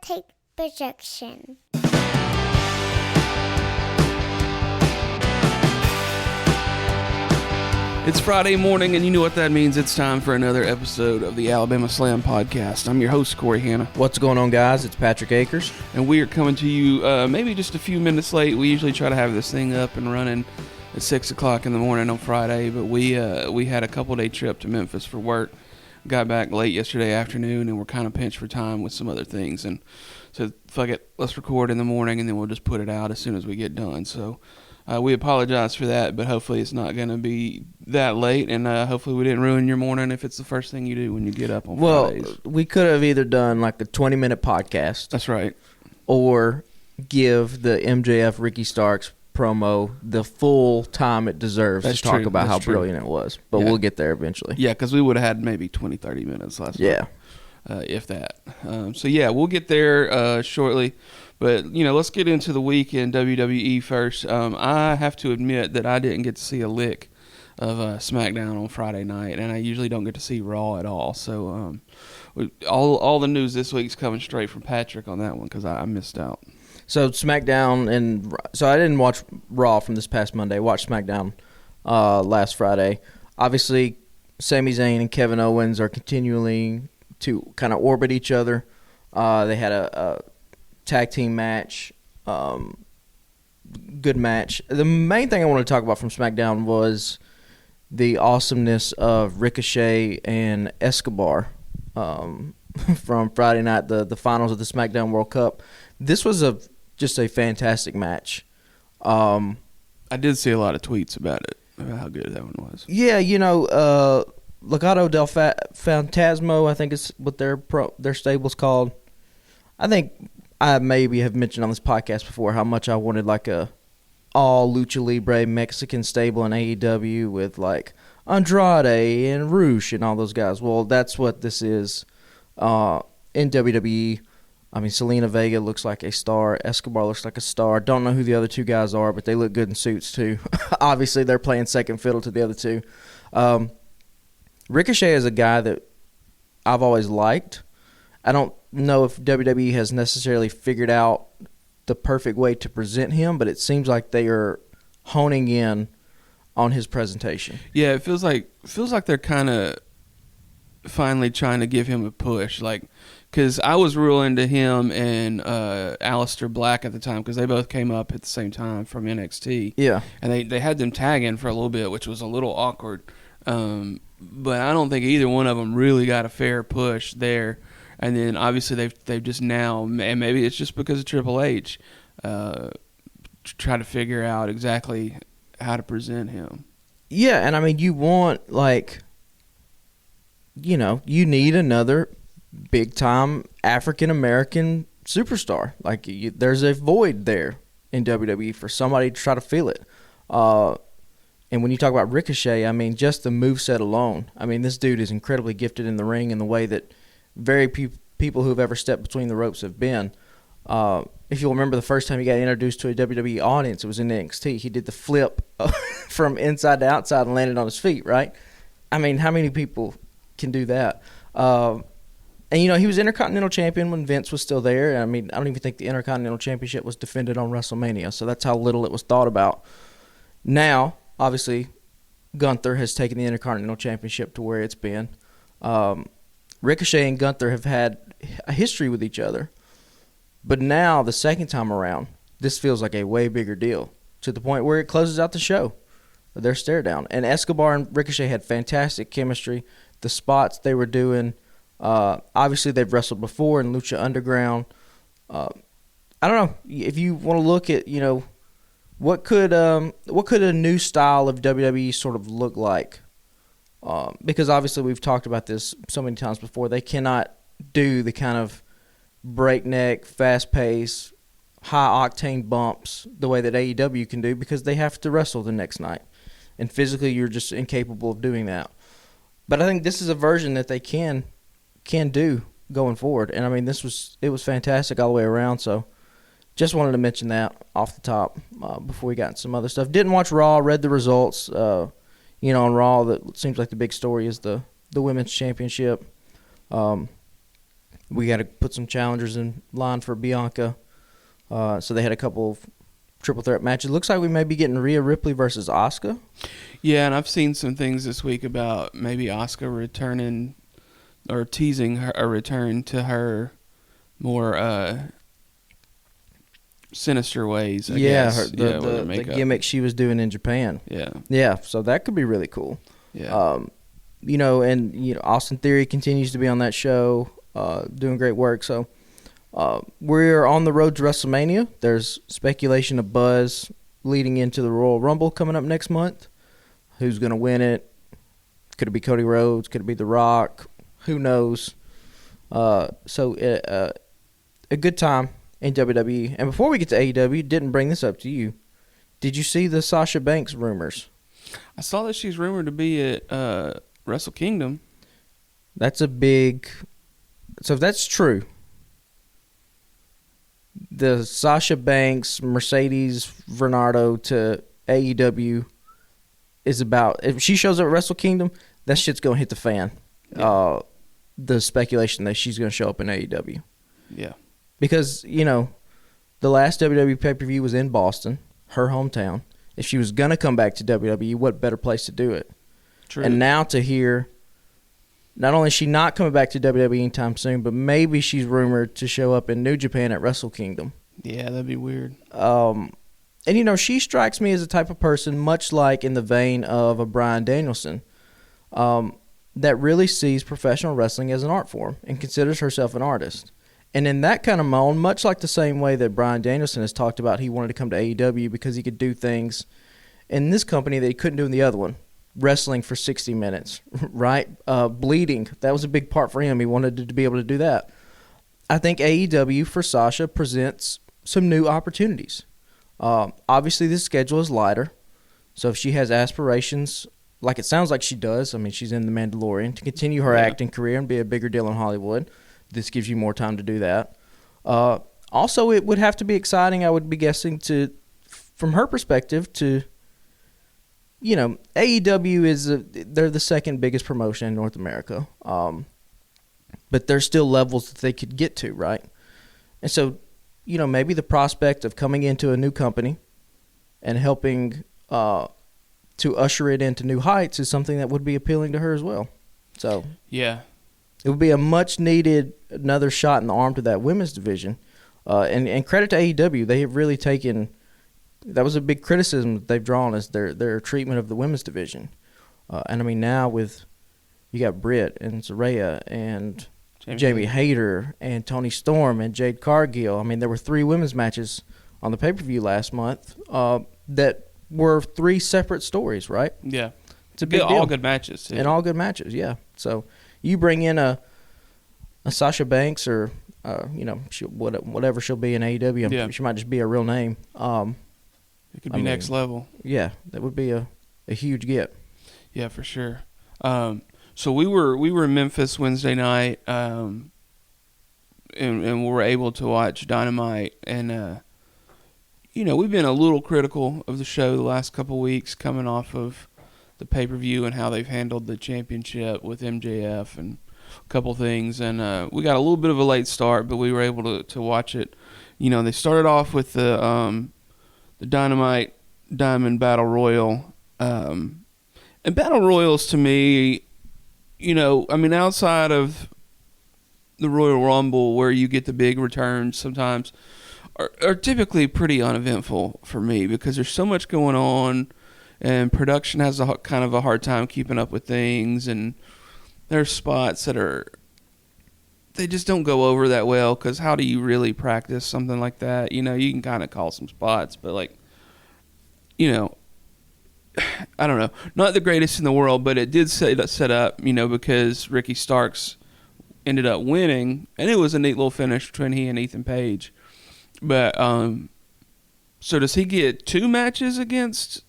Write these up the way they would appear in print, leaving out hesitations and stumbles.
take projection. It's Friday morning, and you know what that means. It's time for another episode of the Alabama Slam Podcast. I'm your host, Corey Hanna. What's going on, guys? It's Patrick Akers. And we are coming to you maybe just a few minutes late. We usually try to have this thing up and running at 6 o'clock in the morning on Friday, but we had a couple-day trip to Memphis for work. Got back late yesterday afternoon, and we're kind of pinched for time with some other things. And so, fuck it, let's record in the morning, and then we'll just put it out as soon as we get done. So we apologize for that, but hopefully it's not going to be that late, and hopefully we didn't ruin your morning if it's the first thing you do when you get up on Fridays. Well, we could have either done like a 20-minute podcast. That's right. Or give the MJF Ricky Starks promo the full time it deserves to talk about how brilliant it was. But we'll get there eventually. Yeah, because we would have had maybe 20, 30 minutes last week. Yeah. If that. So, yeah, we'll get there shortly. But, let's get into the week in WWE first. I have to admit that I didn't get to see a lick of SmackDown on Friday night, and I usually don't get to see Raw at all. So all the news this week's coming straight from Patrick on that one because I missed out. So SmackDown, so I didn't watch Raw from this past Monday. I watched SmackDown last Friday. Obviously, Sami Zayn and Kevin Owens are continuing to kind of orbit each other. They had a tag team match, good match. The main thing I want to talk about from SmackDown was the awesomeness of Ricochet and Escobar from Friday night, the finals of the SmackDown World Cup. This was just a fantastic match. I did see a lot of tweets about it, about how good that one was. Yeah, Legado del Fantasma, I think is what their stable's called. I think I maybe have mentioned on this podcast before how much I wanted like a all Lucha Libre Mexican stable in AEW with like Andrade and Rush and all those guys. Well, that's what this is in WWE. I mean, Selena Vega looks like a star. Escobar looks like a star. Don't know who the other two guys are, but they look good in suits too. Obviously, they're playing second fiddle to the other two. Ricochet is a guy that I've always liked. I don't know if WWE has necessarily figured out the perfect way to present him, but it seems like they are honing in on his presentation. Yeah, it feels like they're kind of finally trying to give him a push, because I was real into him and Aleister Black at the time because they both came up at the same time from NXT. Yeah, and they had them tagging for a little bit, which was a little awkward. But I don't think either one of them really got a fair push there. And then obviously they've just now, and maybe it's just because of Triple H, try to figure out exactly how to present him. Yeah, and I mean you want you need another big time African American superstar. There's a void there in WWE for somebody to try to fill it. And when you talk about Ricochet, I mean just the moveset alone. I mean this dude is incredibly gifted in the ring in the way that very people who have ever stepped between the ropes have been. If you'll remember the first time he got introduced to a WWE audience, it was in NXT. He did the flip from inside to outside and landed on his feet, right? I mean, how many people can do that? And, he was Intercontinental Champion when Vince was still there. I mean, I don't even think the Intercontinental Championship was defended on WrestleMania, so that's how little it was thought about. Now, obviously, Gunther has taken the Intercontinental Championship to where it's been. Ricochet and Gunther have had a history with each other. But now, the second time around, this feels like a way bigger deal to the point where it closes out the show. Their stare down. And Escobar and Ricochet had fantastic chemistry. The spots they were doing, obviously they've wrestled before in Lucha Underground. I don't know. If you want to look at, what could a new style of WWE sort of look like? Because obviously we've talked about this so many times before. They cannot do the kind of breakneck, fast-paced, high-octane bumps the way that AEW can do because they have to wrestle the next night. And physically you're just incapable of doing that. But I think this is a version that they can do going forward. And, I mean, it was fantastic all the way around. So just wanted to mention that off the top before we got into some other stuff. Didn't watch Raw, read the results. On Raw, that seems like the big story is the Women's Championship. We got to put some challengers in line for Bianca. So they had a couple of triple threat matches. Looks like we may be getting Rhea Ripley versus Asuka. Yeah, and I've seen some things this week about maybe Asuka returning or teasing her a return to her more sinister ways. I guess. The gimmick she was doing in Japan. Yeah. So that could be really cool. Yeah. Austin Theory continues to be on that show, doing great work. So we're on the road to WrestleMania. There's speculation of buzz leading into the Royal Rumble coming up next month. Who's going to win it? Could it be Cody Rhodes? Could it be The Rock? Who knows? A good time in WWE. And before we get to AEW, didn't bring this up to you. Did you see the Sasha Banks rumors? I saw that she's rumored to be at Wrestle Kingdom. That's a big... So if that's true, the Sasha Banks, Mercedes Varnado to AEW is about... If she shows up at Wrestle Kingdom, that shit's going to hit the fan. Yeah. The speculation that she's going to show up in AEW. Yeah. Because, the last WWE pay-per-view was in Boston, her hometown. If she was going to come back to WWE, what better place to do it? True. And now to hear, not only is she not coming back to WWE anytime soon, but maybe she's rumored to show up in New Japan at Wrestle Kingdom. Yeah, that'd be weird. And, she strikes me as a type of person, much like in the vein of a Bryan Danielson, that really sees professional wrestling as an art form and considers herself an artist. And in that kind of mold, much like the same way that Bryan Danielson has talked about he wanted to come to AEW because he could do things in this company that he couldn't do in the other one. Wrestling for 60 minutes, right? Bleeding. That was a big part for him. He wanted to be able to do that. I think AEW for Sasha presents some new opportunities. Obviously, this schedule is lighter. So if she has aspirations, like it sounds like she does, I mean, she's in The Mandalorian, to continue her acting career and be a bigger deal in Hollywood, this gives you more time to do that. Also, it would have to be exciting, I would be guessing, from her perspective, to, AEW they're the second biggest promotion in North America. But there's still levels that they could get to, right? And so, maybe the prospect of coming into a new company and helping to usher it into new heights is something that would be appealing to her as well. So yeah, it would be a much-needed another shot in the arm to that women's division. And credit to AEW. They have really taken – that was a big criticism that they've drawn as their treatment of the women's division. And, I mean, now with – you got Britt and Saraya and Jamie Hayter and Toni Storm and Jade Cargill. I mean, there were 3 women's matches on the pay-per-view last month that were 3 separate stories, right? Yeah. It's a big deal. All good matches, too. And all good matches, yeah. So you bring in a Sasha Banks or whatever she'll be in AEW. She might just be a real name. It could be next level. Yeah, that would be a huge get. Yeah, for sure. So we were in Memphis Wednesday night, and we were able to watch Dynamite, and we've been a little critical of the show the last couple weeks, coming off of the pay-per-view and how they've handled the championship with MJF and a couple things, and we got a little bit of a late start, but we were able to watch it. They started off with the Dynamite Diamond Battle Royal, and Battle Royals to me, outside of the Royal Rumble where you get the big returns sometimes, are typically pretty uneventful for me because there's so much going on and production has kind of a hard time keeping up with things, and there's spots that they just don't go over that well because how do you really practice something like that? You can kind of call some spots, but I don't know. Not the greatest in the world, but it did set up, because Ricky Starks ended up winning, and it was a neat little finish between he and Ethan Page. But, so does he get 2 matches against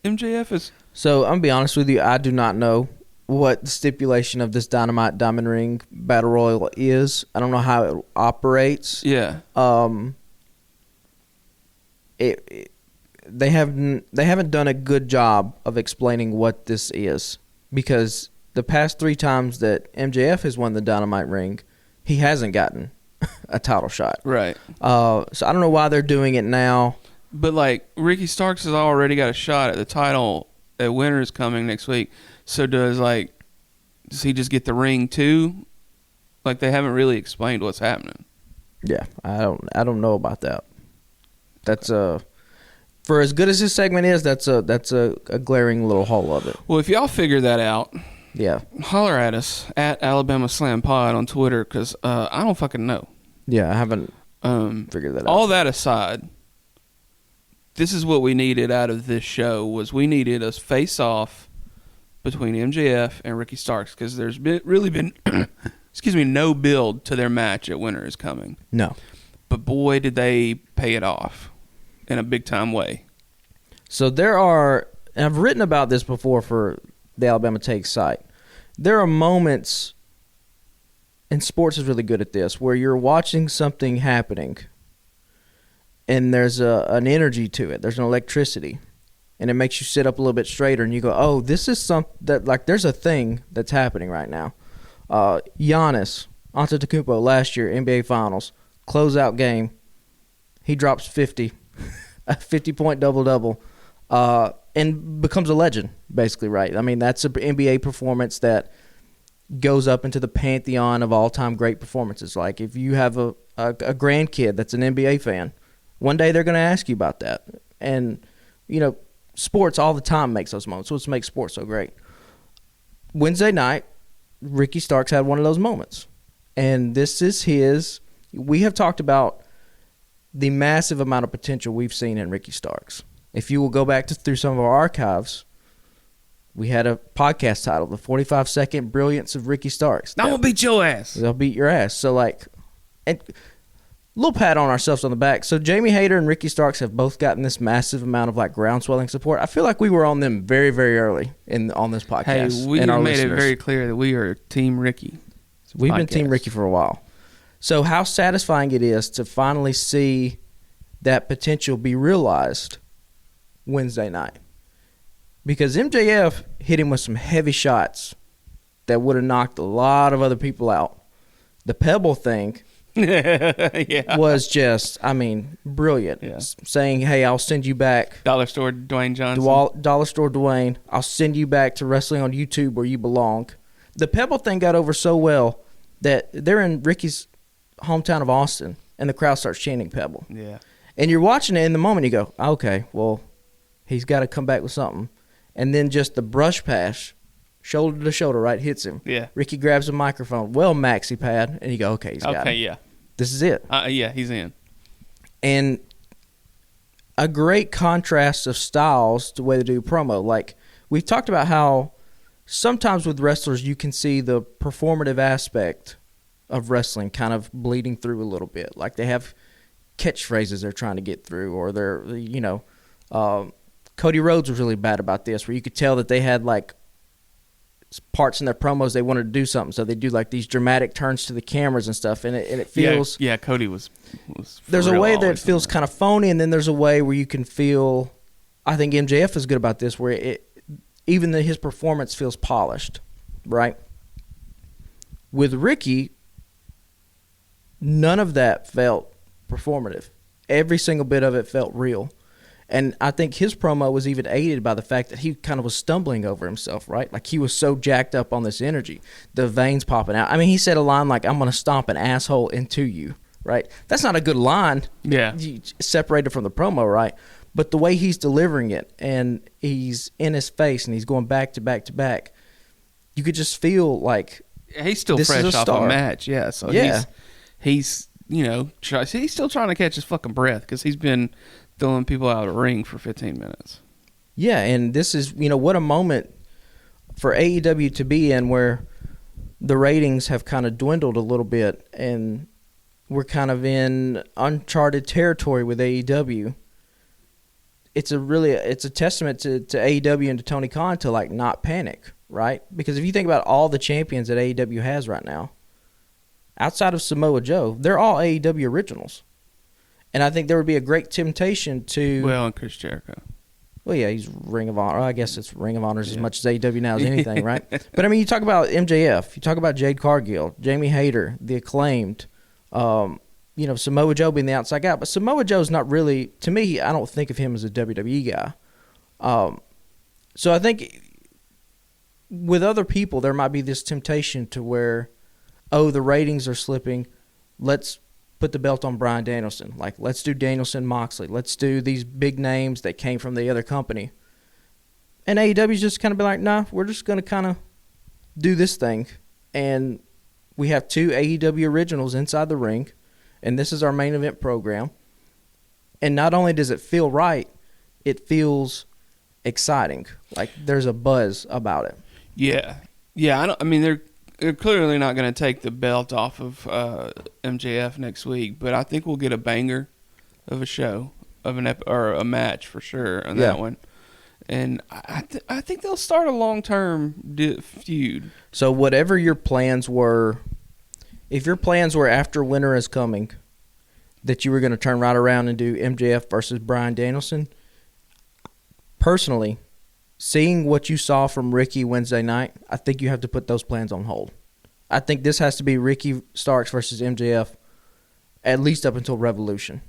MJF? So, I'm going to be honest with you, I do not know what the stipulation of this Dynamite Diamond Ring Battle Royal is. I don't know how it operates. Yeah. They haven't done a good job of explaining what this is, because the past 3 times that MJF has won the Dynamite ring, he hasn't gotten a title shot. Right. So I don't know why they're doing it now. But, like, Ricky Starks has already got a shot at the title at Winter's coming next week. So does he just get the ring too? Like, they haven't really explained what's happening. Yeah, I don't know about that. That's for as good as this segment is, that's a glaring little hole of it. Well, if y'all figure that out, Yeah. holler at us at Alabama Slam Pod on Twitter, because I don't fucking know. Yeah, I haven't figured that out. All that aside, this is what we needed out of this show. Was we needed a face-off between MJF and Ricky Starks, because there's really been excuse me, no build to their match at Winter is Coming. No. But boy, did they pay it off in a big-time way. So there are, and I've written about this before for the Alabama Take site, there are moments, and sports is really good at this, where you're watching something happening, and there's an energy to it. There's an electricity. And it makes you sit up a little bit straighter, and you go, oh, this is something that, like, there's a thing that's happening right now. Giannis Antetokounmpo last year, NBA Finals, closeout game, he drops 50, a 50-point double-double, and becomes a legend, basically, right? I mean, that's an NBA performance that goes up into the pantheon of all-time great performances. Like, if you have a grandkid that's an NBA fan, one day they're going to ask you about that. And, you know, sports all the time makes those moments. So what makes sports so great. Wednesday night, Ricky Starks had one of those moments. And this is his. We have talked about the massive amount of potential we've seen in Ricky Starks. If you will go back through some of our archives, we had a podcast titled The 45-Second Brilliance of Ricky Starks. I'm going to beat your ass. They'll beat your ass. So, like, and little pat on ourselves on the back. So Jamie Hayter and Ricky Starks have both gotten this massive amount of, like, groundswelling support. I feel like we were on them very, very early on this podcast. Hey, we and our made listeners. it very clear that we are Team Ricky. We've been Team Ricky for a while. So how satisfying it is to finally see that potential be realized Wednesday night. Because MJF hit him with some heavy shots that would have knocked a lot of other people out. The Pebble thing Yeah. was just, I mean, brilliant. Yeah. Saying, hey, I'll send you back. Dollar Store Dwayne Johnson. Dollar Store Dwayne, I'll send you back to wrestling on YouTube where you belong. The Pebble thing got over so well that they're in Ricky's hometown of Austin, and the crowd starts chanting Pebble. Yeah. And you're watching it in the moment, you go, okay, well, he's got to come back with something. And then just the brush pass, shoulder to shoulder, right, hits him. Yeah. Ricky grabs a microphone, well, maxi pad, and you go, okay, he's got Okay, it. yeah. This is it. Yeah, he's in. And a great contrast of styles to the way they do promo. Like, we've talked about how sometimes with wrestlers you can see the performative aspect of wrestling kind of bleeding through a little bit. Like, they have catchphrases they're trying to get through, or they're, you know, Cody Rhodes was really bad about this, where you could tell that they had, like, parts in their promos they wanted to do something, so they do, like, these dramatic turns to the cameras and stuff, and it feels... Yeah, Cody was there's a real way that it always feels kind of phony, and then there's a way where you can feel... I think MJF is good about this, where even his performance feels polished, right? With Ricky, none of that felt performative. Every single bit of it felt real. And I think his promo was even aided by the fact that he kind of was stumbling over himself, right? Like, he was so jacked up on this energy. The veins popping out. I mean, he said a line like, I'm going to stomp an asshole into you, right? That's not a good line. Yeah. Separated from the promo, right? But the way he's delivering it, and he's in his face, and he's going back to back to back, you could just feel like He's still this is fresh a off star. a match, yeah. So Yeah. he's you know, he's still trying to catch his fucking breath because he's been throwing people out of the ring for 15 minutes. Yeah, and this is, you know, what a moment for AEW to be in, where the ratings have kind of dwindled a little bit, and we're kind of in uncharted territory with AEW. It's a testament to AEW and to Tony Khan to, like, not panic, right? Because if you think about all the champions that AEW has right now, outside of Samoa Joe, they're all AEW originals. And I think there would be a great temptation to... Well, and Chris Jericho. Well, yeah, he's Ring of Honor. I guess it's Ring of Honor as much as AEW now as anything, right? But, I mean, you talk about MJF. You talk about Jade Cargill, Jamie Hayter, The Acclaimed, Samoa Joe being the outside guy. But Samoa Joe's not really, to me, I don't think of him as a WWE guy. So I think with other people, there might be this temptation to where, the ratings are slipping. Let's put the belt on Bryan Danielson. Like, let's do Danielson Moxley. Let's do these big names that came from the other company. And AEW's just kind of be like, nah, we're just going to kind of do this thing. And we have 2 AEW originals inside the ring, and this is our main event program. And not only does it feel right, it feels exciting. Like, there's a buzz about it. Yeah. They're clearly not going to take the belt off of MJF next week, but I think we'll get a banger of a show, of or a match for sure on that one. And I think they'll start a long-term feud. So whatever your plans were, if your plans were after Winter is Coming, that you were going to turn right around and do MJF versus Bryan Danielson, personally, seeing what you saw from Ricky Wednesday night, I think you have to put those plans on hold. I think this has to be Ricky Starks versus MJF at least up until Revolution.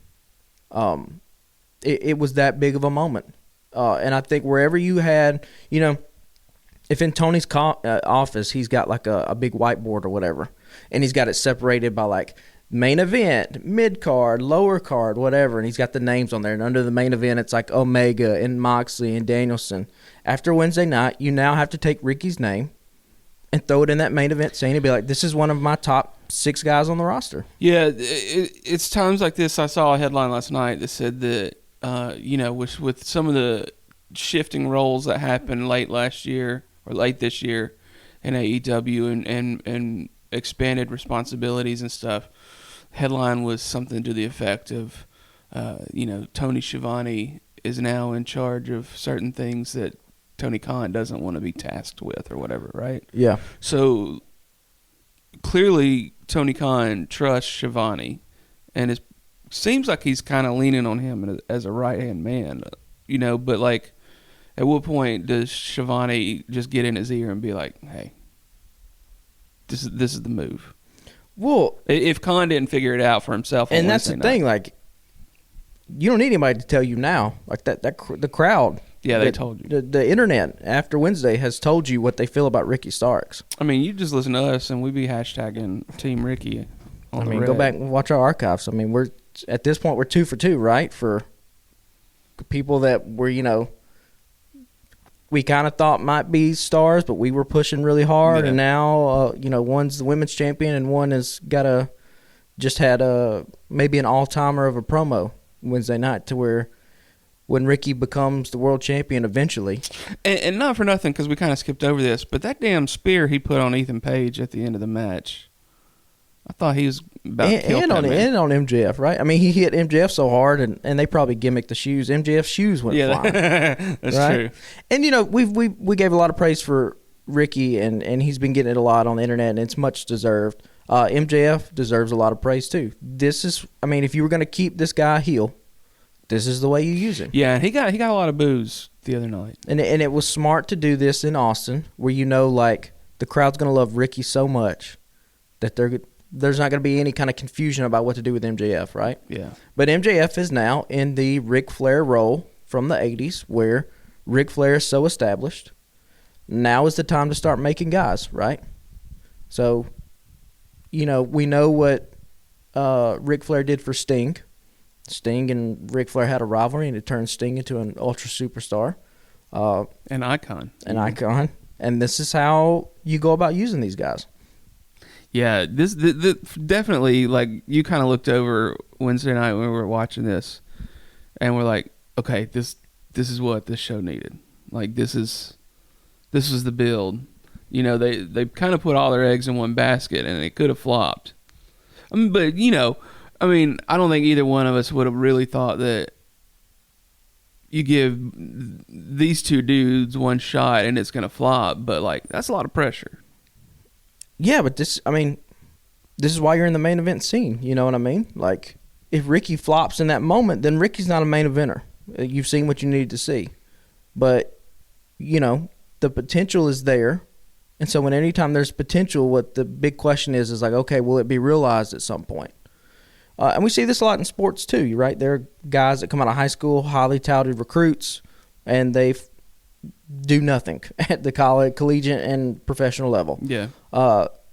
It was that big of a moment. And I think wherever you had, if in Tony's office he's got like a big whiteboard or whatever, and he's got it separated by like main event, mid card, lower card, whatever, and he's got the names on there. And under the main event, it's like Omega and Moxley and Danielson. After Wednesday night, you now have to take Ricky's name and throw it in that main event scene and be like, this is one of my top 6 guys on the roster. Yeah, it's times like this. I saw a headline last night that said that, with some of the shifting roles that happened late last year or late this year in AEW and expanded responsibilities and stuff, headline was something to the effect of, Tony Schiavone is now in charge of certain things that Tony Khan doesn't want to be tasked with or whatever, right? Yeah. So clearly Tony Khan trusts Schiavone, and it seems like he's kind of leaning on him as a right-hand man, but like, at what point does Schiavone just get in his ear and be like, hey, this is the move? Well, if Khan didn't figure it out for himself, and that's the thing, like, you don't need anybody to tell you now. Like that the crowd. Yeah, they told you. The internet after Wednesday has told you what they feel about Ricky Starks. I mean, you just listen to us, and we be hashtagging Team Ricky. Go back and watch our archives. I mean, we're at this point we're 2 for 2, right? For people that were, we kind of thought might be stars, but we were pushing really hard, and now one's the women's champion and one has got just had maybe an all-timer of a promo Wednesday night to where when Ricky becomes the world champion eventually. And not for nothing, because we kind of skipped over this, but that damn spear he put on Ethan Page at the end of the match, I thought he was about to kill that man. And on MJF, right? I mean, he hit MJF so hard, and they probably gimmicked the shoes. MJF's shoes went flying. That's right? true. And, we gave a lot of praise for Ricky, and he's been getting it a lot on the internet, and it's much deserved. MJF deserves a lot of praise, too. If you were going to keep this guy heel, this is the way you use him. Yeah, he got a lot of boos the other night. And it was smart to do this in Austin, where the crowd's going to love Ricky so much that there's not going to be any kind of confusion about what to do with MJF, right? Yeah. But MJF is now in the Ric Flair role from the 80s, where Ric Flair is so established. Now is the time to start making guys, right? So, we know what Ric Flair did for Sting. Sting and Ric Flair had a rivalry, and it turned Sting into an ultra superstar. An icon. An icon. And this is how you go about using these guys. Yeah, this definitely, like, you kind of looked over Wednesday night when we were watching this, and we're like, okay, this is what this show needed. Like, this was the build. They kind of put all their eggs in one basket, and it could have flopped. But, I don't think either one of us would have really thought that you give these 2 dudes one shot and it's going to flop. But, like, that's a lot of pressure. Yeah, but this is why you're in the main event scene. You know what I mean? Like, if Ricky flops in that moment, then Ricky's not a main eventer. You've seen what you needed to see. But, the potential is there. And so anytime there's potential, what the big question is like, okay, will it be realized at some point? And we see this a lot in sports too, right? There are guys that come out of high school, highly touted recruits, and they do nothing at the collegiate and professional level. Yeah.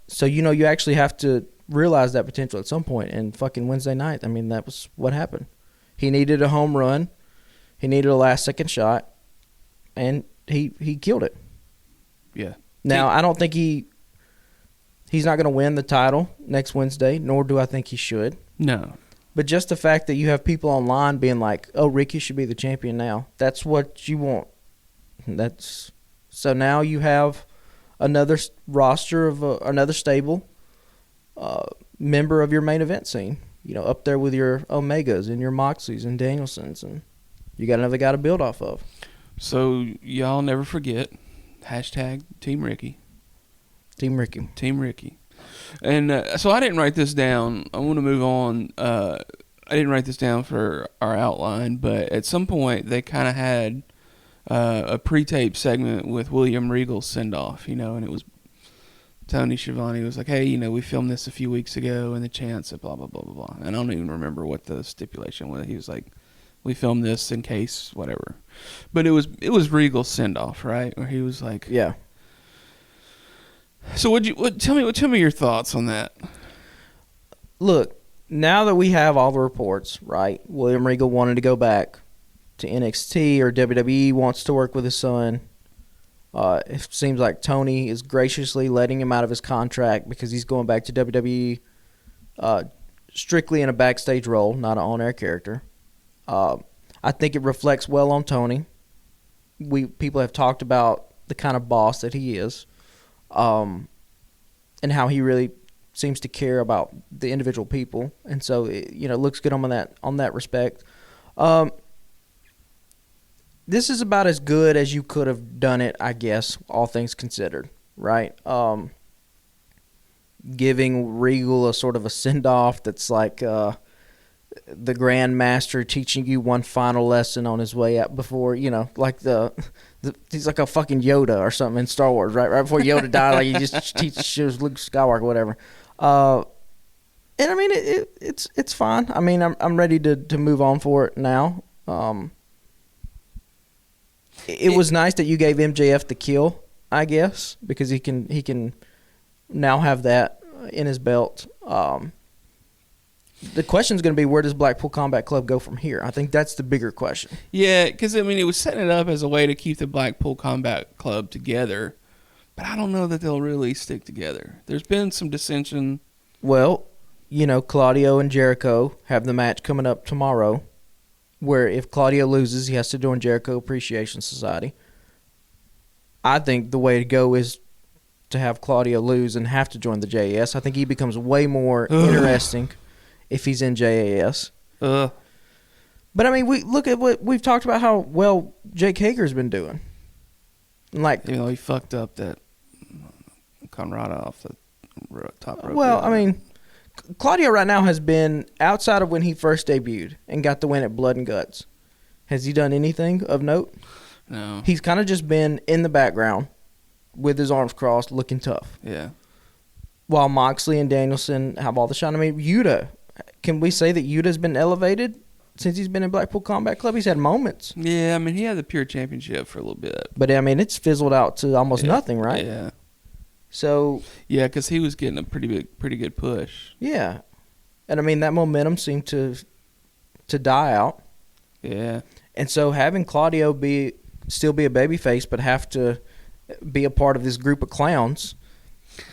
So, you actually have to realize that potential at some point. And fucking Wednesday night, that was what happened. He needed a home run. He needed a last-second shot, and he killed it. Yeah. Now, I don't think he's not going to win the title next Wednesday, nor do I think he should. No. But just the fact that you have people online being like, oh, Ricky should be the champion now, that's what you want. So now you have another roster of another stable member of your main event scene, up there with your Omegas and your Moxleys and Danielsons, and you got another guy to build off of. So y'all never forget, hashtag Team Ricky. Team Ricky. Team Ricky. And so I didn't write this down. I want to move on. I didn't write this down for our outline, but at some point they kind of had a pre-tape segment with William Regal's send-off, and it was Tony Schiavone was like, hey, we filmed this a few weeks ago and the chance of blah, blah, blah, blah, blah. And I don't even remember what the stipulation was. He was like, we filmed this in case whatever. But it was Regal's send-off, right? Where he was like... Yeah. So tell me your thoughts on that. Look, now that we have all the reports, right? William Regal wanted to go back to NXT, or WWE wants to work with his son. It seems like Tony is graciously letting him out of his contract because he's going back to WWE strictly in a backstage role, not an on-air character. I think it reflects well on Tony. People have talked about the kind of boss that he is, and how he really seems to care about the individual people, and so it looks good on that respect. This is about as good as you could have done it, I guess, all things considered, right? Giving Regal a sort of a send-off that's like the Grand Master teaching you one final lesson on his way out before, like he's like a fucking Yoda or something in Star Wars, right? Right before Yoda died, like he just teaches Luke Skywalker, whatever. And it's fine. I'm ready to move on for it now. It was nice that you gave MJF the kill, I guess, because he can now have that in his belt. The question is going to be, where does Blackpool Combat Club go from here? I think that's the bigger question. Yeah, because it was setting it up as a way to keep the Blackpool Combat Club together, but I don't know that they'll really stick together. There's been some dissension. Well, Claudio and Jericho have the match coming up tomorrow, where if Claudio loses, he has to join Jericho Appreciation Society. I think the way to go is to have Claudio lose and have to join the JAS. I think he becomes way more interesting if he's in JAS. But we look at what we've talked about, how well Jake Hager's been doing. Like, he fucked up that Conrada off the top rope. Well, Claudio right now has been, outside of when he first debuted and got the win at Blood and Guts, has he done anything of note? No. He's kind of just been in the background with his arms crossed, looking tough. Yeah. While Moxley and Danielson have all the shine. Yuta, can we say that Yuta's been elevated since he's been in Blackpool Combat Club? He's had moments. Yeah, he had the Pure Championship for a little bit. But, it's fizzled out to almost nothing, right? Yeah. So yeah, because he was getting a pretty good push. Yeah, and that momentum seemed to die out. Yeah, and so having Claudio still be a babyface, but have to be a part of this group of clowns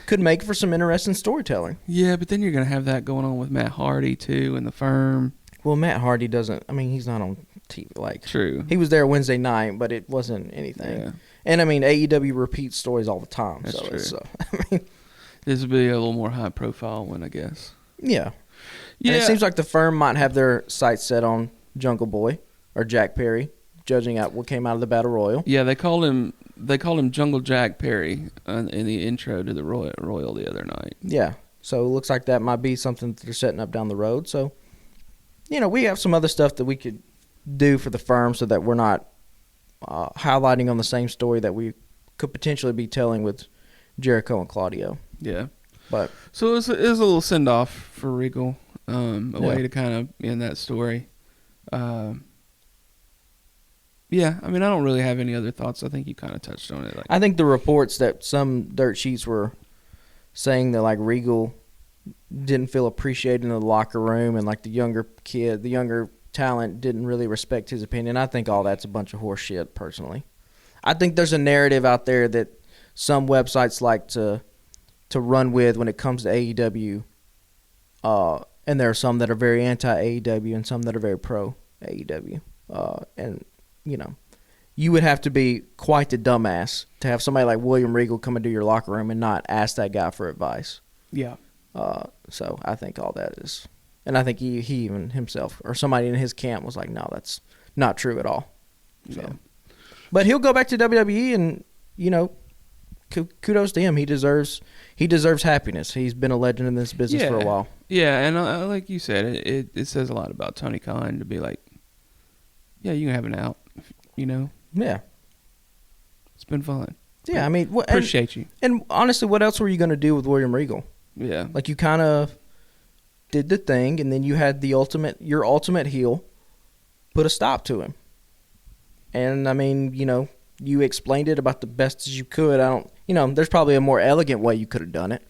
could make for some interesting storytelling. Yeah, but then you're gonna have that going on with Matt Hardy too in the firm. Well, Matt Hardy doesn't. He's not on TV. True. He was there Wednesday night, but it wasn't anything. Yeah. And AEW repeats stories all the time. That's true. So this would be a little more high profile one, I guess. Yeah. Yeah. And it seems like the firm might have their sights set on Jungle Boy or Jack Perry, judging out what came out of the Battle Royal. Yeah, they called him Jungle Jack Perry in the intro to the Royal the other night. Yeah. So it looks like that might be something that they're setting up down the road. So, we have some other stuff that we could do for the firm so that we're not highlighting on the same story that we could potentially be telling with Jericho and Claudio. Yeah. But So it was a little send off for Regal, way to kind of end that story. Yeah, I mean, I don't really have any other thoughts. I think you kind of touched on it. Like, I think the reports that some dirt sheets were saying that like Regal didn't feel appreciated in the locker room, and like the younger talent didn't really respect his opinion. I think all that's a bunch of horse shit, personally. I think there's a narrative out there that some websites like to run with when it comes to AEW, and there are some that are very anti-AEW and some that are very pro-AEW. And, you would have to be quite the dumbass to have somebody like William Regal come into your locker room and not ask that guy for advice. yeah. So I think all that is, and I think he even himself or somebody in his camp was like, no, that's not true at all. So, Yeah. but he'll go back to WWE, and kudos to him. He deserves happiness. He's been a legend in this business for a while. Yeah, and like you said, it says a lot about Tony Khan to be like, yeah, you can have an out, Yeah. It's been fun. Yeah, I mean, Appreciate you. And honestly, what else were you going to do with William Regal? Yeah. Like, you kind of did the thing, and then you had your ultimate heel put a stop to him. And, I mean, you explained it about the best as you could. There's probably a more elegant way you could have done it.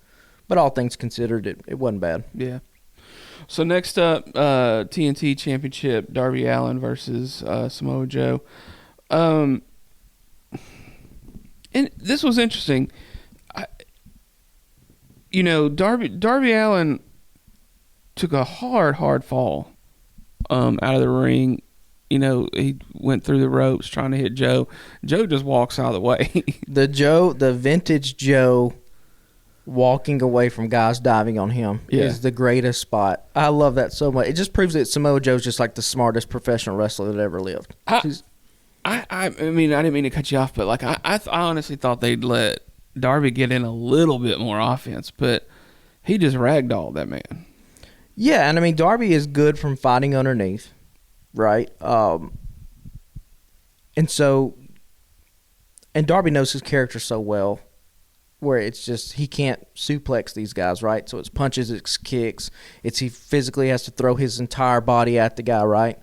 But all things considered, it wasn't bad. Yeah. So next up, TNT Championship, Darby Allin versus Samoa Joe. And this was interesting. Darby Allin took a hard fall out of the ring. He went through the ropes trying to hit Joe. Joe just walks out of the way. The vintage Joe walking away from guys diving on him is the greatest spot. I love that so much. It just proves that Samoa Joe's just like the smartest professional wrestler that ever lived. I mean, I didn't mean to cut you off, but like I honestly thought they'd let Darby get in a little bit more offense, but he just ragdolled that man. Yeah, and I mean, Darby is good from fighting underneath, right? And Darby knows his character so well, where it's just he can't suplex these guys, right? So it's punches, it's kicks, he physically has to throw his entire body at the guy, right?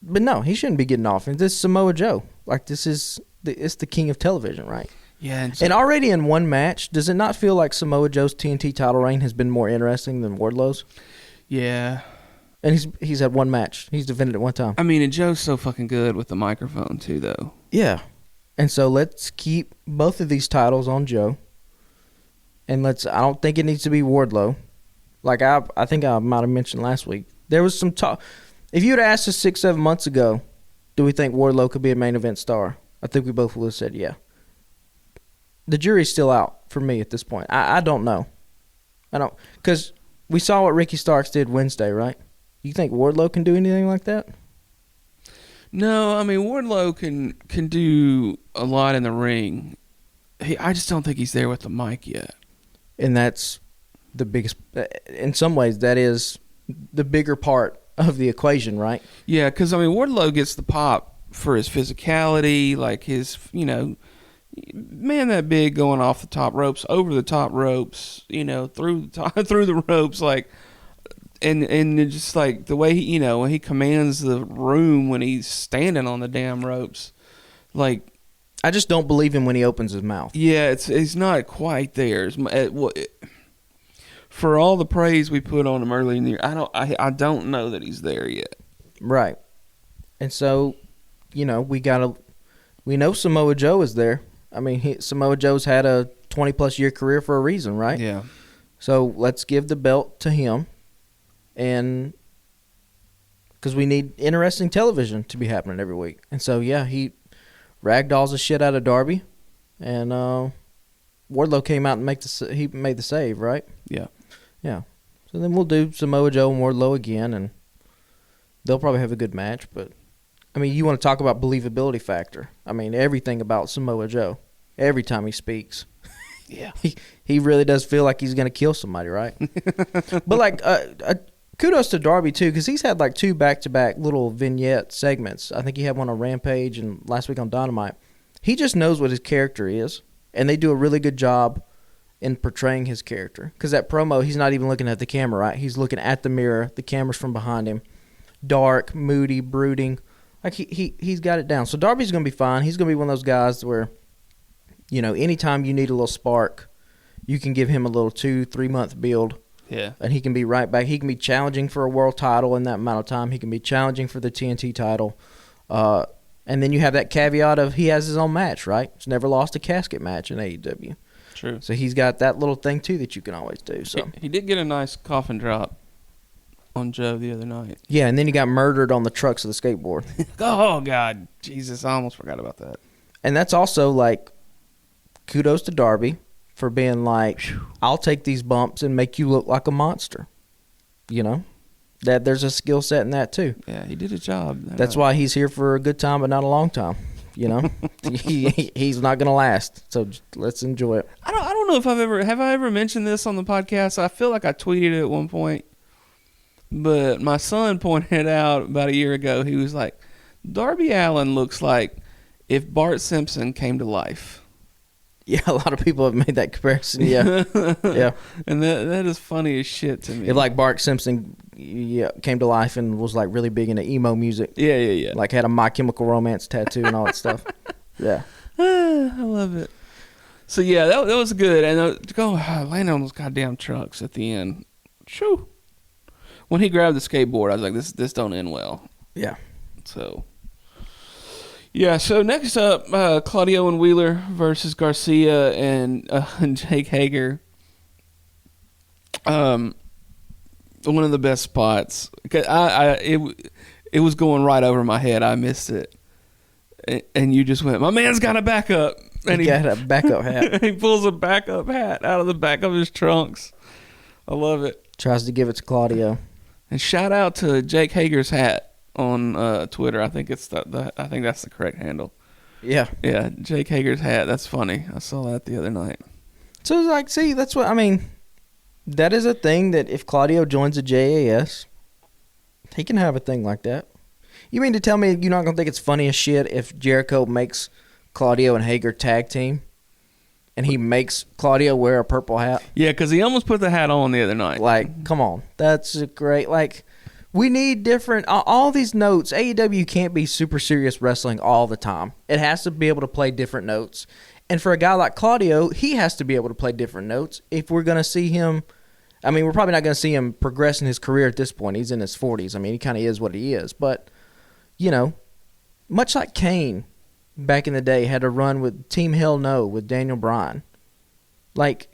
But no, he shouldn't be getting off. And this is Samoa Joe. Like, it's the king of television, right? Yeah. And already in one match, does it not feel like Samoa Joe's TNT title reign has been more interesting than Wardlow's? Yeah. And he's had one match. He's defended it one time. I mean, and Joe's so fucking good with the microphone, too, though. Yeah. And so let's keep both of these titles on Joe. And I don't think it needs to be Wardlow. Like I think I might have mentioned last week. There was some talk. If you had asked us 6-7 months ago, do we think Wardlow could be a main event star? I think we both would have said yeah. The jury's still out for me at this point. I don't know. Because we saw what Ricky Starks did Wednesday, right? You think Wardlow can do anything like that? No, I mean, Wardlow can do a lot in the ring. I just don't think he's there with the mic yet. And that's the biggest. In some ways, that is the bigger part of the equation, right? Yeah, because, I mean, Wardlow gets the pop for his physicality, like his, man that big going off the top ropes, over the top ropes, through the ropes, like, and just like the way he, when he commands the room when he's standing on the damn ropes, like. I just don't believe him when he opens his mouth. Yeah, it's not quite there. For all the praise we put on him early in the year, I don't know that he's there yet. Right. And so, we know Samoa Joe is there. I mean, Samoa Joe's had a 20-plus year career for a reason, right? Yeah. So let's give the belt to him, and because we need interesting television to be happening every week. And so, yeah, he ragdolls the shit out of Darby, and Wardlow came out and he made the save, right? Yeah. Yeah. So then we'll do Samoa Joe and Wardlow again, and they'll probably have a good match. But, I mean, you want to talk about believability factor. I mean, everything about Samoa Joe, every time he speaks. Yeah. He really does feel like he's going to kill somebody, right? But, like, kudos to Darby too, because he's had like 2 back-to-back little vignette segments. I think he had one on Rampage and last week on Dynamite. He just knows what his character is, and they do a really good job in portraying his character. Because that promo, he's not even looking at the camera, right? He's looking at the mirror. The camera's from behind him. Dark, moody, brooding. Like he's got it down. So Darby's going to be fine. He's going to be one of those guys where, you know, anytime you need a little spark, you can give him a little 2-3 month build. Yeah. And he can be right back. He can be challenging for a world title in that amount of time. He can be challenging for the TNT title. And then you have that caveat of he has his own match, right? He's never lost a casket match in AEW. True. So he's got that little thing, too, that you can always do. So He did get a nice coffin drop on Joe the other night. yeah, and then he got murdered on the trucks of the skateboard. Oh, God. Jesus, I almost forgot about that. And that's also, like, kudos to Darby for being like, I'll take these bumps and make you look like a monster. You know? That there's a skill set in that, too. Yeah, he did a job. That's why he's here for a good time but not a long time. You know? He's not going to last. So let's enjoy it. I don't know if have I ever mentioned this on the podcast? I feel like I tweeted it at one point. But my son pointed out about a year ago, he was like, Darby Allin looks like if Bart Simpson came to life. Yeah, a lot of people have made that comparison. Yeah, yeah. And that is funny as shit to me. If like Bart Simpson came to life and was like really big into emo music. Yeah. Like had a My Chemical Romance tattoo and all that stuff. Yeah. I love it. So yeah, that was good. And landing on those goddamn trucks at the end. Shoo. When he grabbed the skateboard, I was like, this don't end well. Yeah. So, yeah. So next up, Claudio and Wheeler versus Garcia and Jake Hager. One of the best spots. It was going right over my head. I missed it, and you just went, "My man's got a backup." And he got a backup hat. He pulls a backup hat out of the back of his trunks. I love it. Tries to give it to Claudio. And shout out to Jake Hager's hat on Twitter. I think it's I think that's the correct handle. Yeah. Yeah, Jake Hager's hat. That's funny. I saw that the other night. So it's like, see, that's what I mean. That is a thing that if Claudio joins the JAS, he can have a thing like that. You mean to tell me you're not gonna think it's funny as shit if Jericho makes Claudio and Hager tag team, and he makes Claudio wear a purple hat? Yeah, because he almost put the hat on the other night. Like, come on. That's great. Like, we need different... All these notes. AEW can't be super serious wrestling all the time. It has to be able to play different notes. And for a guy like Claudio, he has to be able to play different notes if we're going to see him... I mean, we're probably not going to see him progress in his career at this point. He's in his 40s. I mean, he kind of is what he is. But, you know, much like Kane back in the day had a run with Team Hell No with Daniel Bryan. Like,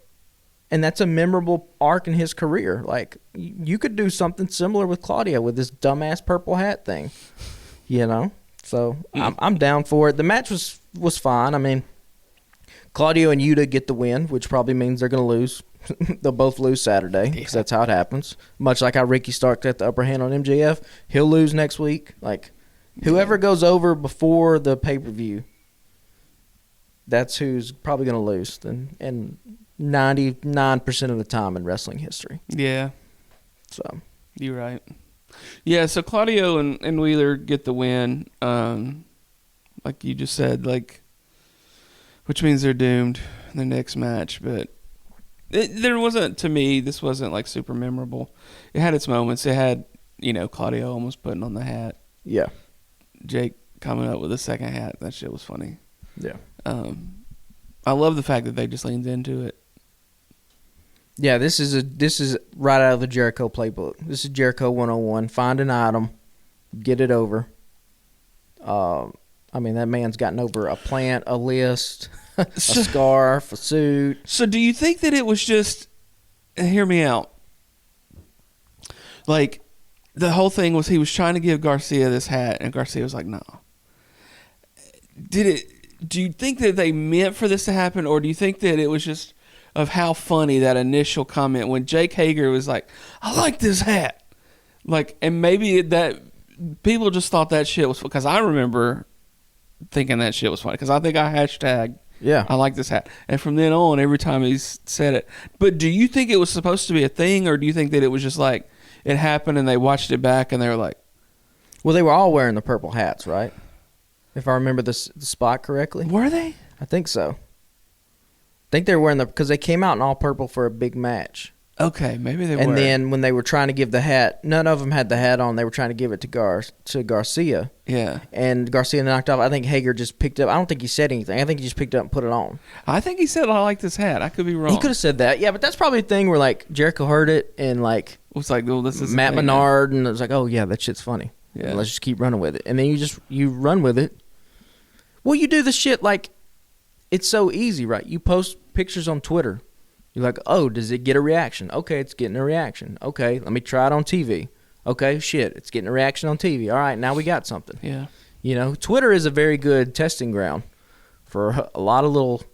and that's a memorable arc in his career. Like, you could do something similar with Claudio with this dumbass purple hat thing, you know? So I'm down for it. The match was fine. I mean, Claudio and Yuta get the win, which probably means they're going to lose. They'll both lose Saturday because that's how it happens. Much like how Ricky Stark got the upper hand on MJF, he'll lose next week. Like, whoever goes over before the pay-per-view, that's who's probably going to lose. And 99% of the time in wrestling history. Yeah. So You're right. Yeah, so Claudio and Wheeler get the win. Like you just said, like, which means they're doomed in the next match. But there wasn't, to me, this wasn't like super memorable. It had its moments. It had, Claudio almost putting on the hat. yeah. Jake coming up with a second hat. That shit was funny. Yeah. I love the fact that they just leaned into it. Yeah, this is right out of the Jericho playbook. This is Jericho 101. Find an item, get it over. I mean, that man's gotten over a plant, a list, a scarf, a suit. So do you think that it was just, hear me out, like, the whole thing was he was trying to give Garcia this hat, and Garcia was like, no. Do you think that they meant for this to happen, or do you think that it was just of how funny that initial comment when Jake Hager was like, I like this hat? Like, and maybe that people just thought that shit was, because I remember thinking that shit was funny, because I think I hashtag, yeah, I like this hat. And from then on, every time he's said it. But do you think it was supposed to be a thing, or do you think that it was just like, it happened and they watched it back and they were like, Well, they were all wearing the purple hats, right? If I remember the spot correctly. were they? I think so. I think they were wearing because they came out in all purple for a big match. Okay, maybe they were. And then when they were trying to give the hat, none of them had the hat on. They were trying to give it to Garcia. Yeah. And Garcia knocked off. I think Hager just picked up. I don't think he said anything. I think he just picked up and put it on. I think he said, I like this hat. I could be wrong. He could have said that. Yeah, but that's probably a thing where, like, Jericho heard it and, like, It's like, well, this is Matt Menard, and it was like, oh, yeah, that shit's funny. Yeah. Let's just keep running with it. And then you run with it. Well, you do the shit like it's so easy, right? You post pictures on Twitter. You're like, oh, does it get a reaction? Okay, it's getting a reaction. Okay, let me try it on TV. Okay, shit, it's getting a reaction on TV. All right, now we got something. Yeah. You know, Twitter is a very good testing ground for a lot of little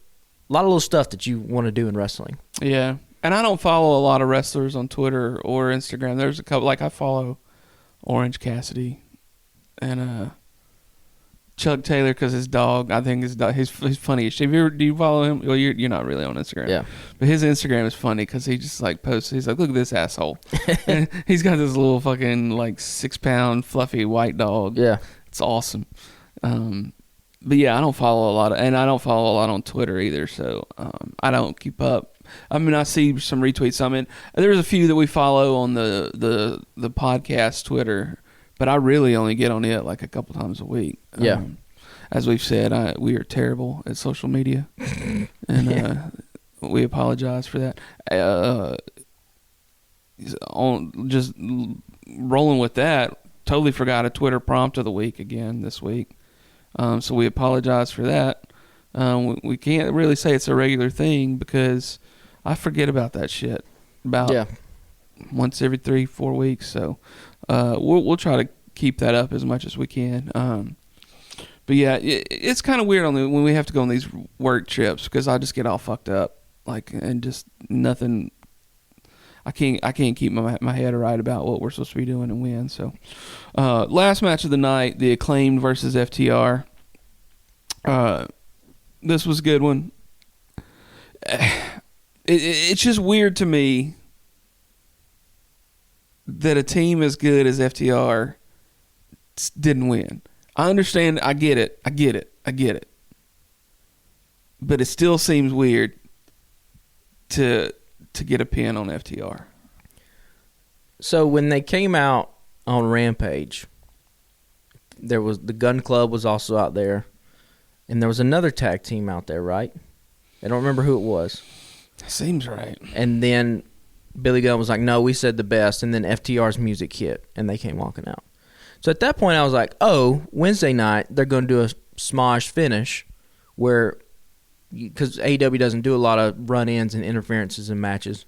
stuff that you want to do in wrestling. Yeah. And I don't follow a lot of wrestlers on Twitter or Instagram. There's a couple, like I follow Orange Cassidy and Chuck Taylor because his dog. I think his dog. He's funny as shit. Do you follow him? Well, you're not really on Instagram. Yeah. But his Instagram is funny because he just like posts. He's like, look at this asshole. And he's got this little fucking like 6-pound fluffy white dog. Yeah. It's awesome. But yeah, I don't follow a lot on Twitter either. So I don't keep up. I mean, I see some retweets. I mean, there's a few that we follow on the podcast Twitter. But I really only get on it like a couple times a week. Yeah. As we've said, we are terrible at social media, and we apologize for that. Just rolling with that, totally forgot a Twitter prompt of the week again this week. So we apologize for that. We can't really say it's a regular thing because I forget about that shit about once every 3-4 weeks. So we'll try to keep that up as much as we can. But yeah, it's kind of weird when we have to go on these work trips because I just get all fucked up, like, and just nothing. I can't keep my head right about what we're supposed to be doing and when. So, last match of the night, the Acclaimed versus FTR. This was a good one. It's just weird to me that a team as good as FTR didn't win. I understand. I get it. But it still seems weird to get a pin on FTR. So when they came out on Rampage, there was the Gun Club was also out there, and there was another tag team out there, right? I don't remember who it was. Seems right. And then Billy Gunn was like, no, we said the best, and then FTR's music hit, and they came walking out. So at that point, I was like, oh, Wednesday night, they're going to do a smosh finish where, because AEW doesn't do a lot of run-ins and interferences in matches,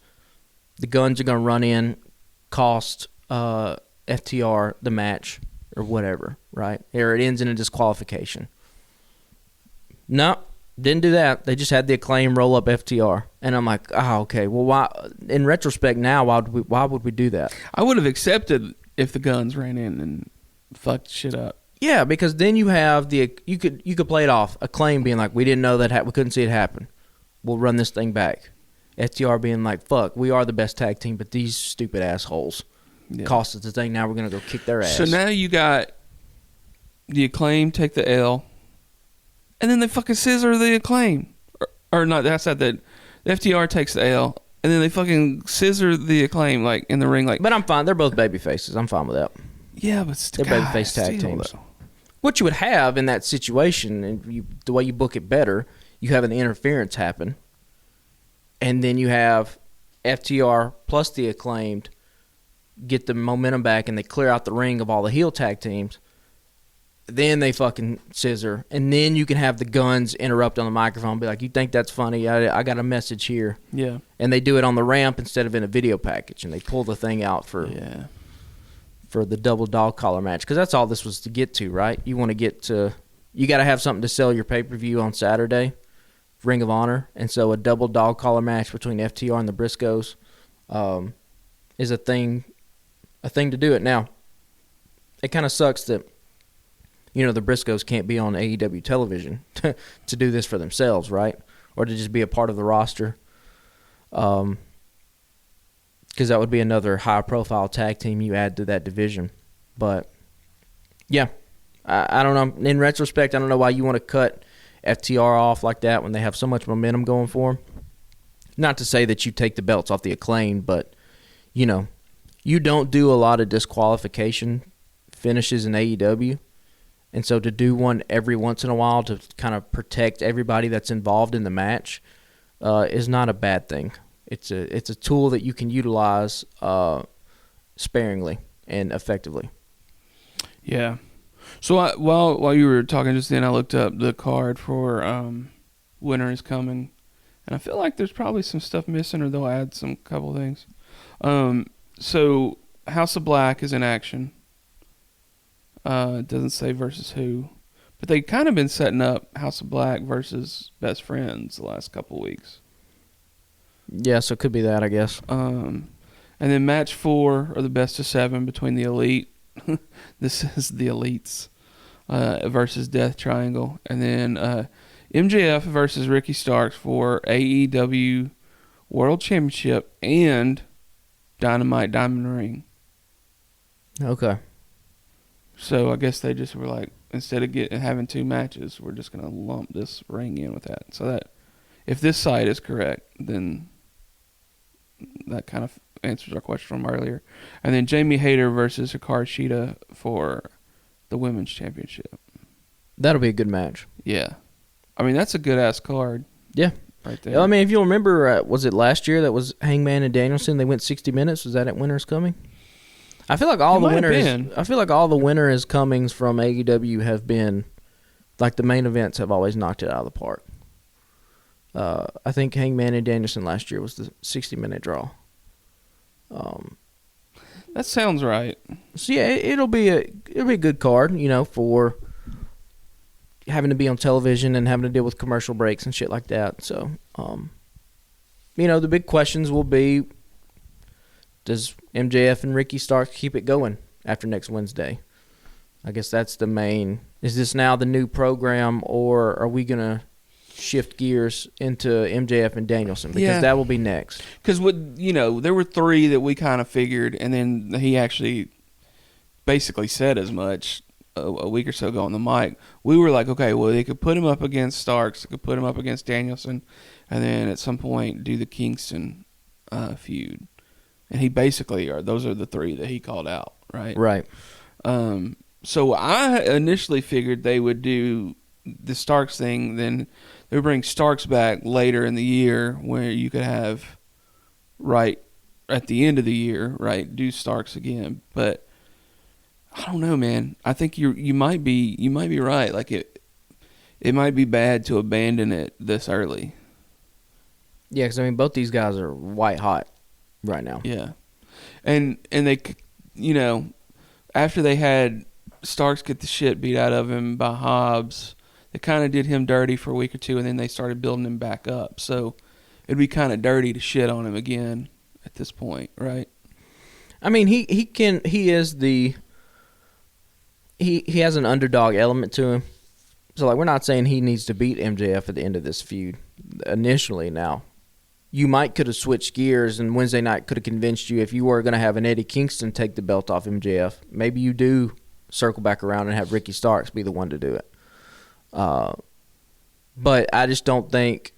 the Guns are going to run in, cost FTR the match or whatever, right? Or it ends in a disqualification. No, didn't do that. They just had the Acclaim roll up FTR. And I'm like, oh, okay. Well, why? In retrospect now, why would we do that? I would have accepted if the Guns ran in and fucked shit up. Yeah, because then you have you could play it off. Acclaim being like, we didn't know that we couldn't see it happen. We'll run this thing back. FTR being like, fuck, we are the best tag team, but these stupid assholes cost us the thing. Now we're gonna go kick their ass. So now you got the Acclaim take the L, and then they fucking scissor the Acclaim, or not? That's not that. The FTR takes the L, and then they fucking scissor the Acclaim like in the ring, like. But I'm fine. They're both baby faces. I'm fine with that. Yeah, but they're babyface tag teams. Though. What you would have in that situation, and the way you book it better, you have an interference happen, and then you have FTR plus the Acclaimed get the momentum back, and they clear out the ring of all the heel tag teams. Then they fucking scissor, and then you can have the Guns interrupt on the microphone and be like, you think that's funny? I got a message here. Yeah. And they do it on the ramp instead of in a video package, and they pull the thing out for the double dog collar match, because that's all this was to get to, right? You want to get to, you got to have something to sell your pay-per-view on Saturday, Ring of Honor, and so a double dog collar match between FTR and the Briscoes is a thing to do it. Now, it kind of sucks that, the Briscoes can't be on AEW television to do this for themselves, right? Or to just be a part of the roster. Because because that would be another high-profile tag team you add to that division. But, yeah, I don't know. In retrospect, I don't know why you want to cut FTR off like that when they have so much momentum going for them. Not to say that you take the belts off the Acclaimed, but, you know, you don't do a lot of disqualification finishes in AEW. And so to do one every once in a while to kind of protect everybody that's involved in the match is not a bad thing. It's a tool that you can utilize sparingly and effectively. Yeah. So while you were talking just then, I looked up the card for Winter is Coming, and I feel like there's probably some stuff missing, or they'll add some couple things. So House of Black is in action. It doesn't say versus who, but they kind of been setting up House of Black versus Best Friends the last couple weeks. Yeah, so it could be that, I guess. And then match 4 or the best of 7 between the Elite. This is the Elites versus Death Triangle, and then MJF versus Ricky Starks for AEW World Championship and Dynamite Diamond Ring. Okay. So I guess they just were like, instead of having 2 matches, we're just gonna lump this ring in with that. So that, if this site is correct, then that kind of answers our question from earlier. And then Jamie Hayter versus Hikaru Shida for the Women's Championship. That'll be a good match. Yeah. I mean, that's a good-ass card. Yeah. Right there. I mean, if you'll remember, was it last year that was Hangman and Danielson? They went 60 minutes. Was that at Winter's Coming? I feel like all the winter is comings from AEW have been, like, the main events have always knocked it out of the park. I think Hangman and Danielson last year was the 60-minute draw. That sounds right. So yeah, it'll be a good card, you know, for having to be on television and having to deal with commercial breaks and shit like that. So, you know, the big questions will be: does MJF and Ricky Starks keep it going after next Wednesday? I guess that's the main. Is this now the new program, or are we gonna shift gears into MJF and Danielson, because that will be next? Because there were 3 that we kind of figured, and then he actually basically said as much a week or so ago on the mic. We were like, okay, well, they could put him up against Starks, they could put him up against Danielson, and then at some point do the Kingston feud. And he basically those are the 3 that he called out, right? Right. So I initially figured they would do the Starks thing, then they would bring Starks back later in the year, where you could have right at the end of the year, right, do Starks again. But I don't know, man. I think you might be right. Like it might be bad to abandon it this early. Yeah, because I mean, both these guys are white hot right now. Yeah, and they, after they had Starks get the shit beat out of him by Hobbs, they kind of did him dirty for a week or 2, and then they started building him back up. So it'd be kind of dirty to shit on him again at this point, right? I mean, he has an underdog element to him. So, like, we're not saying he needs to beat MJF at the end of this feud initially. Now, you might could have switched gears, and Wednesday night could have convinced you, if you were going to have an Eddie Kingston take the belt off MJF, maybe you do circle back around and have Ricky Starks be the one to do it. But I just don't think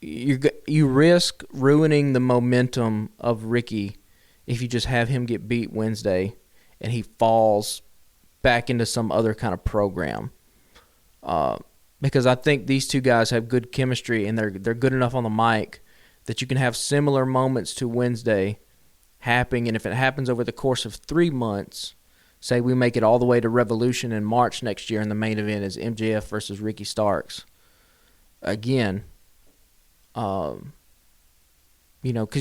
you risk ruining the momentum of Ricky if you just have him get beat Wednesday and he falls back into some other kind of program. Because I think these 2 guys have good chemistry, and they're good enough on the mic that you can have similar moments to Wednesday happening. And if it happens over the course of 3 months, say we make it all the way to Revolution in March next year, and the main event is MJF versus Ricky Starks. Again, because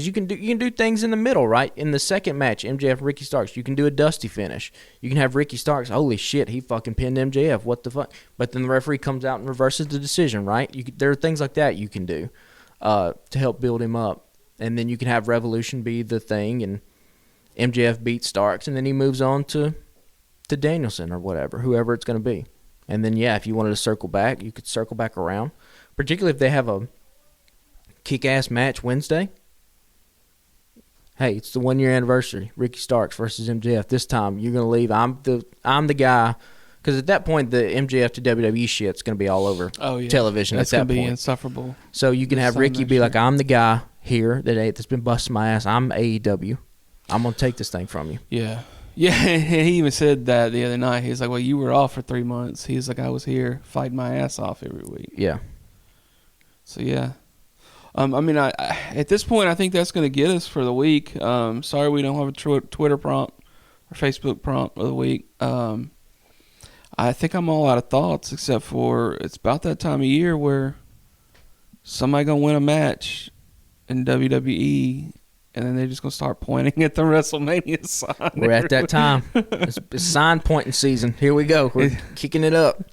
you can do things in the middle, right? In the second match, MJF Ricky Starks, you can do a dusty finish. You can have Ricky Starks, holy shit, he fucking pinned MJF. What the fuck? But then the referee comes out and reverses the decision, right? There are things like that you can do to help build him up, and then you can have Revolution be the thing, and MJF beats Starks, and then he moves on to Danielson or whatever, whoever it's going to be. And then, if you wanted to circle back, you could circle back around. Particularly if they have a kick-ass match Wednesday. hey, it's the 1 year anniversary. Ricky Starks versus MJF. This time you're gonna leave. I'm the guy. Because at that point, the MJF to WWE shit's gonna be all over television. That's at that gonna be point. insufferable. So you can have Ricky be like, I'm the guy here that's been busting my ass. I'm AEW. I'm gonna take this thing from you. Yeah. Yeah, he even said that the other night. He's like, well, you were off for 3 months. He's like, I was here fighting my ass off every week. Yeah. So, yeah. I mean, I at this point, I think that's going to get us for the week. Sorry we don't have a Twitter prompt or Facebook prompt of the week. I think I'm all out of thoughts except for it's about that time of year where somebody going to win a match in WWE. And then they're just going to start pointing at the WrestleMania sign. We're at that time. It's sign pointing season. Here we go. We're kicking it up.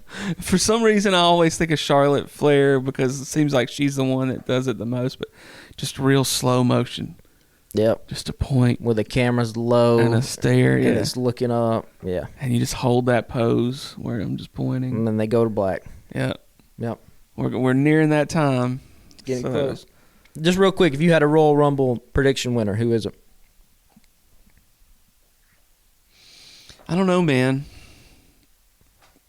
For some reason, I always think of Charlotte Flair because it seems like she's the one that does it the most. But just real slow motion. Yep. Just a point. Where the camera's low. And a stare. And it's looking up. Yeah. And you just hold that pose where I'm just pointing. And then they go to black. Yep. Yep. We're nearing that time. It's getting close. Just real quick, if you had a Royal Rumble prediction winner, who is it? I don't know, man.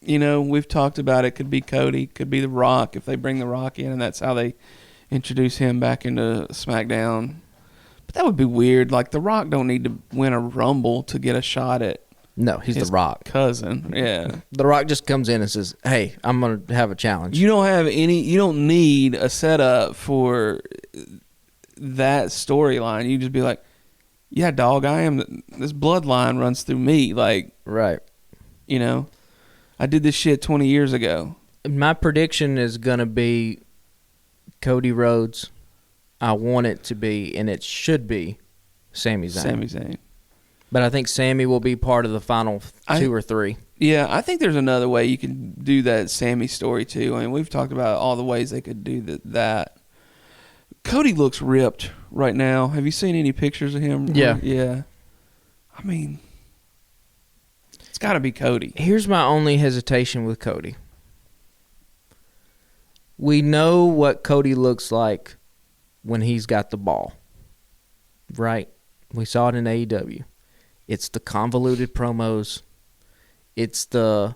You know, we've talked about it. Could be Cody. Could be The Rock if they bring The Rock in, and that's how they introduce him back into SmackDown. But that would be weird. Like, The Rock don't need to win a Rumble to get a shot at No, he's his The Rock. cousin. Yeah. The Rock just comes in and says, hey, I'm going to have a challenge. You don't need a setup for that storyline. You just be like, yeah, dog, this bloodline runs through me. Like, right. You know, I did this shit 20 years ago. My prediction is going to be Cody Rhodes. I want it to be, and it should be, Sami Zayn. But I think Sammy will be part of the final 2 or 3. Yeah, I think there's another way you can do that Sammy story, too. I mean, we've talked about all the ways they could do that. Cody looks ripped right now. Have you seen any pictures of him? Yeah. Yeah. I mean, it's got to be Cody. Here's my only hesitation with Cody. We know what Cody looks like when he's got the ball, right? We saw it in AEW. It's the convoluted promos. It's the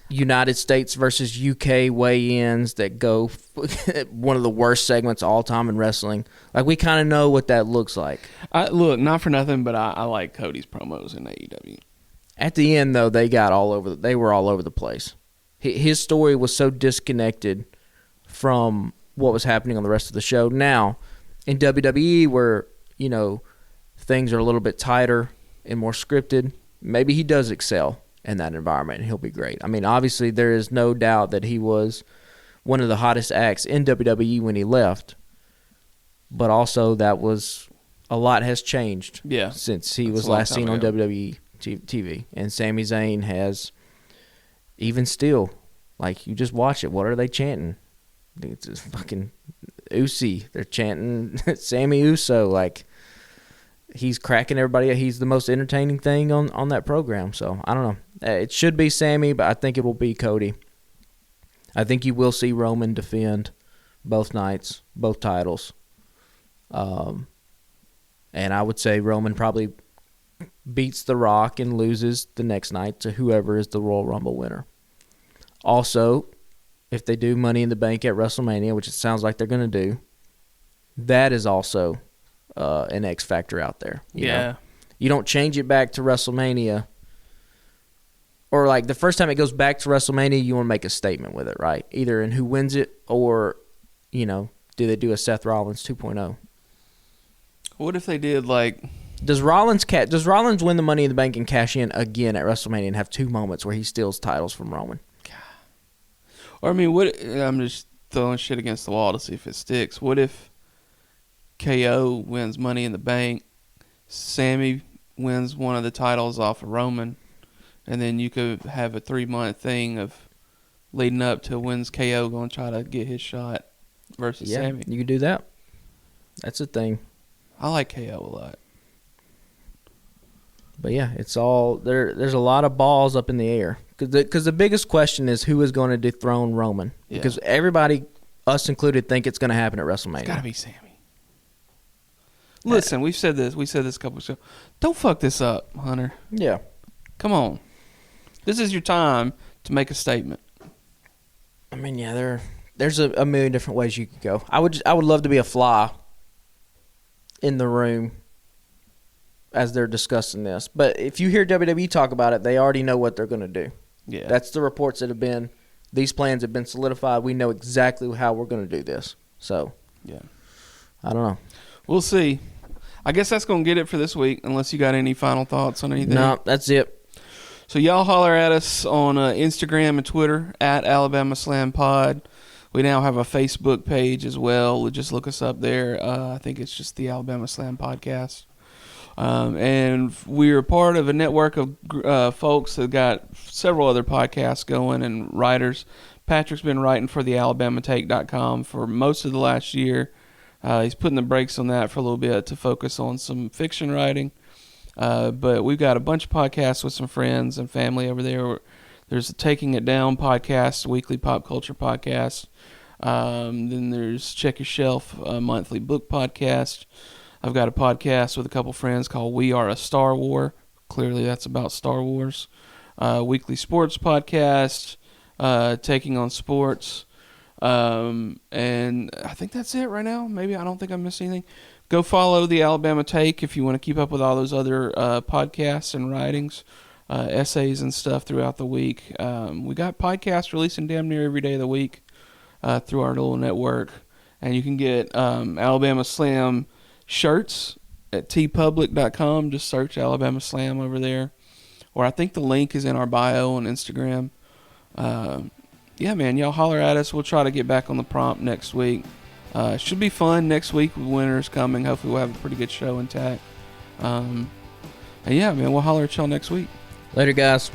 United States versus UK weigh-ins that go one of the worst segments all time in wrestling. Like, we kind of know what that looks like. Look, not for nothing, but I like Cody's promos in AEW. At the end, though, they were all over the place. His story was so disconnected from what was happening on the rest of the show. Now, in WWE, where, you know, things are a little bit tighter and more scripted, maybe he does excel in that environment and he'll be great. I mean, obviously there is no doubt that he was one of the hottest acts in WWE when he left, but also a lot has changed since he was last seen on WWE TV. And Sami Zayn has, even still, like, you just watch it, what are they chanting? It's just fucking Usi. They're chanting Sammy Uso. Like, he's cracking everybody. He's the most entertaining thing on that program. So, I don't know. It should be Sammy, but I think it will be Cody. I think you will see Roman defend both nights, both titles. And I would say Roman probably beats The Rock and loses the next night to whoever is the Royal Rumble winner. Also, if they do Money in the Bank at WrestleMania, which it sounds like they're going to do, that is also an X factor out there. You know? You don't change it back to WrestleMania, or like the first time it goes back to WrestleMania, you want to make a statement with it, right? Either in who wins it, or, you know, do they do a Seth Rollins 2.0? What if they did like? Does Rollins win the Money in the Bank and cash in again at WrestleMania and have 2 moments where he steals titles from Roman? Or I mean, I'm just throwing shit against the wall to see if it sticks. What if KO wins Money in the Bank, Sammy wins one of the titles off of Roman, and then you could have a 3-month thing of leading up to when's KO going to try to get his shot versus Sammy. You could do that. That's a thing. I like KO a lot. But yeah, it's all there's a lot of balls up in the air. Because the biggest question is who is going to dethrone Roman. Yeah. Because everybody, us included, think it's going to happen at WrestleMania. It's got to be Sammy. Listen, we've said this. We said this a couple of shows. Don't fuck this up, Hunter. Yeah. Come on. This is your time to make a statement. I mean, yeah, there's a million different ways you could go. I would love to be a fly in the room as they're discussing this. But if you hear WWE talk about it, they already know what they're going to do. Yeah. That's the reports that have been. These plans have been solidified. We know exactly how we're going to do this. So, yeah. I don't know. We'll see. I guess that's going to get it for this week, unless you got any final thoughts on anything. No, that's it. So y'all holler at us on Instagram and Twitter at Alabama Slam Pod. We now have a Facebook page as well. Just look us up there. I think it's just the Alabama Slam Podcast. And we're part of a network of folks that got several other podcasts going and writers. Patrick's been writing for the AlabamaTake.com for most of the last year. He's putting the brakes on that for a little bit to focus on some fiction writing. But we've got a bunch of podcasts with some friends and family over there. There's a Taking It Down podcast, weekly pop culture podcast. Then there's Check Your Shelf, a monthly book podcast. I've got a podcast with a couple friends called We Are a Star War. Clearly that's about Star Wars. Weekly sports podcast, Taking on Sports. And I think that's it right now. Maybe I don't think I missed anything. Go follow the Alabama Take if you want to keep up with all those other podcasts and writings, essays and stuff throughout the week. We got podcasts releasing damn near every day of the week through our little network. And you can get Alabama Slam shirts at tpublic.com. Just search Alabama Slam over there. Or I think the link is in our bio on Instagram. Yeah, man, y'all holler at us. We'll try to get back on the prompt next week. Should be fun next week with winners coming. Hopefully we'll have a pretty good show intact. And yeah, man, we'll holler at y'all next week. Later, guys.